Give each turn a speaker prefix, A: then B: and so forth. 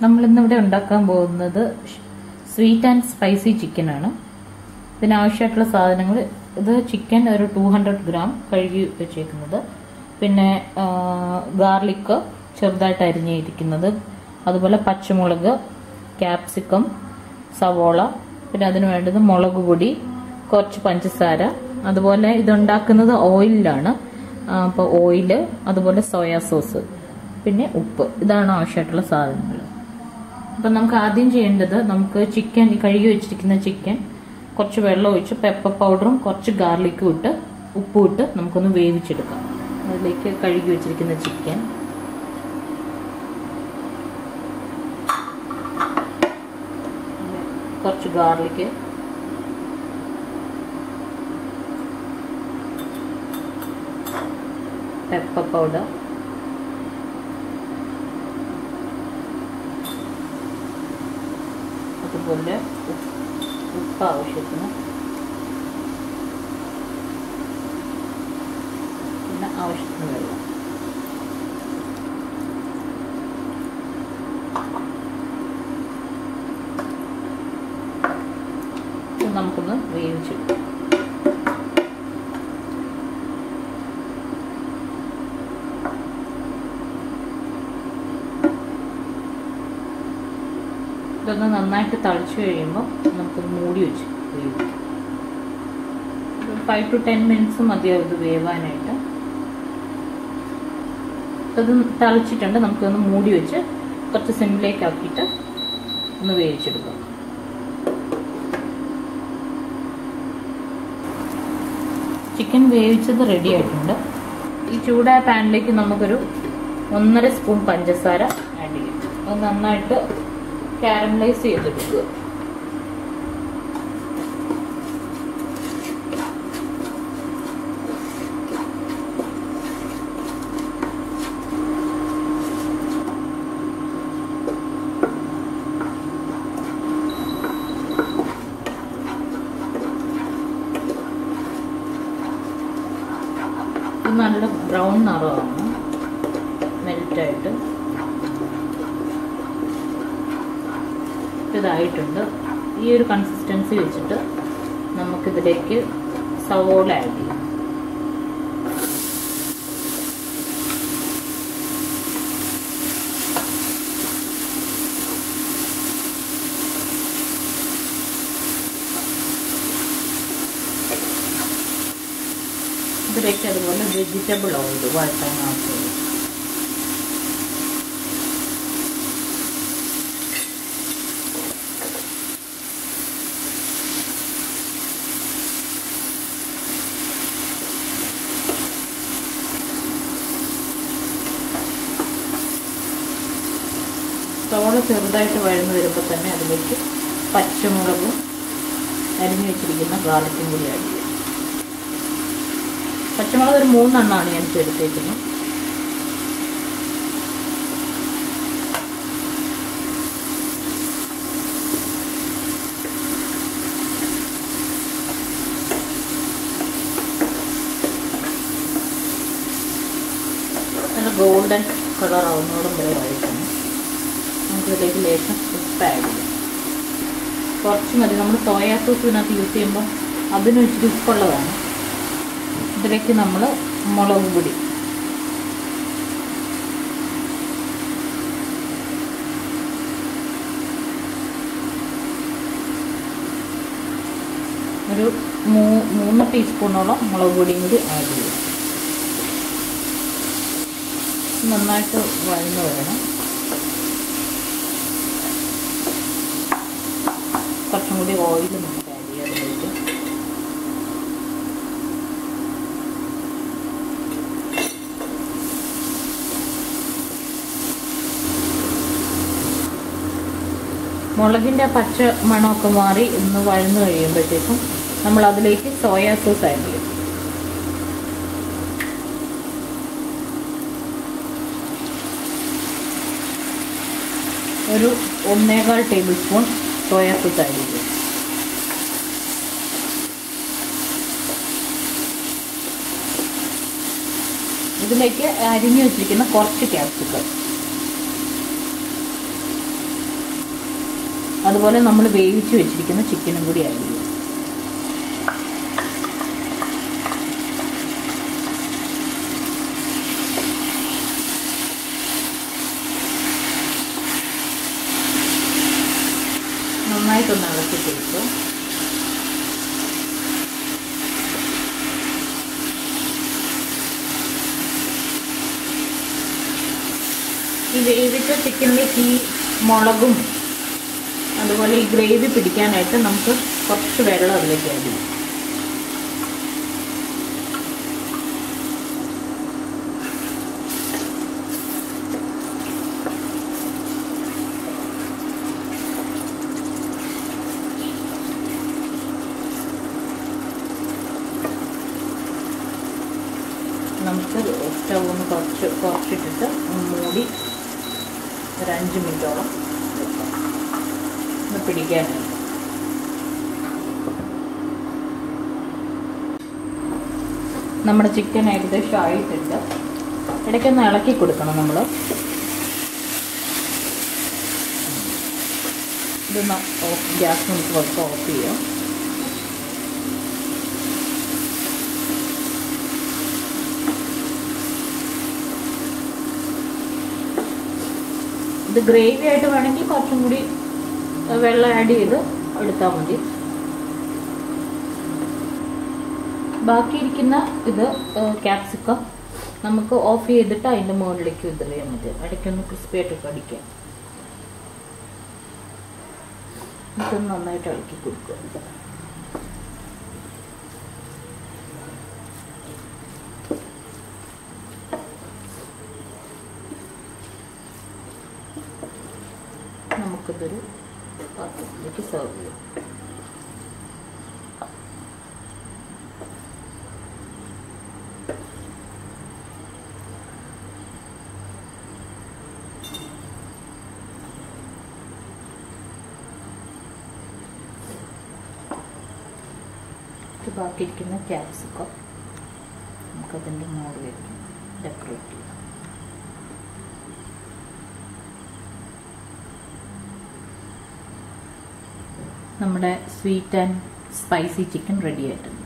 A: നമ്മളിന്നിവിടെ ഉണ്ടാക്കാൻ പോകുന്നത് sweet and spicy chicken ആണ്. ഇതിനാവശ്യമായിട്ടുള്ള സാധനങ്ങൾ ഇത് ചിക്കൻ ഒരു 200 ഗ്രാം കഴുകി വെച്ചേക്കുന്നത്, പിന്നെ ഗാർലിക് ചെറുതായിട്ട് അരിഞ്ഞിരിക്കുന്നത്, അതുപോലെ പച്ചമുളക്, ക്യാപ്സിക്കം, സവോള, പിന്നെ അതിന് വേണ്ടത് മുളക് പൊടി, കുറച്ച് പഞ്ചസാര, അതുപോലെ ഇതുണ്ടാക്കുന്നത് ഓയിലാണ്. അപ്പോൾ ഓയില്, അതുപോലെ സോയാ സോസ്, പിന്നെ ഉപ്പ്. ഇതാണ് ആവശ്യമായിട്ടുള്ള സാധനങ്ങൾ. അപ്പം നമുക്ക് ആദ്യം ചെയ്യേണ്ടത്, നമുക്ക് ചിക്കൻ കഴുകി വെച്ചിരിക്കുന്ന ചിക്കൻ കുറച്ച് വെള്ളം ഒഴിച്ച് പെപ്പർ പൗഡറും കുറച്ച് ഗാർലിക്കും ഇട്ട് ഉപ്പും ഇട്ട് നമുക്കൊന്ന് വേവിച്ചെടുക്കാം. അതിലേക്ക് കഴുകി വെച്ചിരിക്കുന്ന ചിക്കൻ, കുറച്ച് ഗാർലിക്ക്, പെപ്പർ പൗഡർ, അതുപോലെ ഉപ്പ് ആവശ്യത്തിന്, പിന്നെ ആവശ്യത്തിന് വെള്ളം. നമുക്കൊന്ന് വേവിച്ചെടുക്കാം. ഇതൊന്ന് നന്നായിട്ട് തളിച്ചു കഴിയുമ്പോൾ നമുക്ക് മൂടി വെച്ച് വേവിക്കാം. 5 to 10 മിനിറ്റ്സ് മതിയാവും ഇത് വേവാനായിട്ട്. ഇത് തളിച്ചിട്ടുണ്ട്, നമുക്കൊന്ന് മൂടി വെച്ച് കുറച്ച് സിമ്മിലേക്ക് ആക്കിയിട്ട് ഒന്ന് വേവിച്ചെടുക്കാം. ചിക്കൻ വേവിച്ചത് റെഡി ആയിട്ടുണ്ട്. ഈ ചൂടായ പാനിലേക്ക് നമുക്കൊരു 1.5 സ്പൂൺ പഞ്ചസാര ആഡ് ചെയ്യാം. അത് നന്നായിട്ട് കാരമലൈസ് ചെയ്തെടുക്കുക. ഇത് നല്ല ബ്രൗൺ നിറമാണ്, മെൽറ്റായിട്ട് ഇതായിട്ടുണ്ട്. ഈ ഒരു കൺസിസ്റ്റൻസി വെച്ചിട്ട് നമുക്കിതിലേക്ക് സവോള ആഡ് ചെയ്യാം. ഇതിലേക്ക് അതുപോലെ വെജിറ്റബിൾ ഓയിൽ വഴറ്റാൻ ആവശ്യമുള്ളൂ. സവോള ചെറുതായിട്ട് വഴന്നു വരുമ്പോൾ തന്നെ അതിലേക്ക് പച്ചമുളകും അരിഞ്ഞു വെച്ചിരിക്കുന്ന ഗാർലിക്കും കൂടി ആഡ് ചെയ്യും. പച്ചമുളക് ഒരു 3 എണ്ണമാണ് ഞാൻ എടുത്തേക്കുന്നത്. നല്ല ഗോൾഡൻ കളർ ആവുന്നതോടും വരെ വഴറ്റണം. നമുക്കിതിലേക്ക് ലേശം ഉപ്പ് ആഡ് ചെയ്യാം. കുറച്ച് മതി. നമ്മൾ സോയാ സോസ് ഇതിനകത്ത് യൂസ് ചെയ്യുമ്പോൾ അതിന് ഇച്ചിരി ഉപ്പുള്ളതാണ്. ഇതിലേക്ക് നമ്മൾ മുളക് പൊടി, ഒരു 3 ടീസ്പൂണോളം മുളക് പൊടിയും കൂടി ആഡ് ചെയ്യും. നന്നായിട്ട് വഴന്നു വരണം. കുറച്ചും കൂടി ഓയിൽ നമുക്ക് ആഡ് ചെയ്യാം അതിലേക്ക്. മുളകിൻ്റെ പച്ച മണമൊക്കെ മാറി ഒന്ന് വഴന്നു കഴിയുമ്പോഴത്തേക്കും നമ്മൾ അതിലേക്ക് സോയാ സോസ് ആഡ് ചെയ്യും. ഒരു 1.25 table spoon soya sauce add ചെയ്യും. ഇതിലേക്ക് അരിഞ്ഞു വെച്ചിരിക്കുന്ന കുറച്ച് ക്യാപ്സിക്കം, അതുപോലെ നമ്മൾ വേവിച്ച് വെച്ചിരിക്കുന്ന ചിക്കനും കൂടി ആഡ് ചെയ്യും. നന്നായിട്ടൊന്ന് ഇളക്കി കൊടുക്കും. ഈ വേവിച്ച ചിക്കനിലേക്ക് ഈ മുളകും അതുപോലെ ഈ ഗ്രേവി പിടിക്കാനായിട്ട് നമുക്ക് കുറച്ച് വെള്ളം അതിലേക്ക് ആഡ് ചെയ്യും. നമുക്ക് സ്റ്റവ് ഒന്ന് കുറച്ചിട്ടിട്ട് മൂടി ഒരു 5 മിനിറ്റോളം ഒന്ന് പിടിക്കാനായിട്ട്. നമ്മുടെ ചിക്കൻ ഏകദേശം ആയിട്ടുണ്ട്. ഇടയ്ക്കൊന്ന് ഇളക്കി കൊടുക്കണം നമ്മൾ. ഇതൊന്ന് ഗ്യാസ് നമുക്ക് കുറച്ച് ഓഫ് ചെയ്യാം. ഇത് ഗ്രേവി ആയിട്ട് വേണമെങ്കിൽ കുറച്ചും കൂടി വെള്ളം ആഡ് ചെയ്ത് എടുത്താൽ മതി. ബാക്കിയിരിക്കുന്ന ഇത് ക്യാപ്സിക്കം നമുക്ക് ഓഫ് ചെയ്തിട്ട് അതിൻ്റെ മുകളിലേക്ക് വിതറിയാൽ മതി. ഇടയ്ക്കൊന്ന് ക്രിസ്പി ആയിട്ടൊക്കെ അടിക്കാം. ഇതൊന്ന് നന്നായിട്ട് ഇളക്കി കൊടുക്കുക. നമുക്കിതൊരു പാത്രത്തിലേക്ക് സെർവ് ചെയ്യാം. ബാക്കിയിരിക്കുന്ന ക്യാപ്സിക്കം നമുക്കതിൻ്റെ മുകളിലേക്ക് ഡെക്കറേറ്റ് ചെയ്യാം. നമ്മുടെ sweet and spicy chicken ready ആയിട്ടുണ്ട്.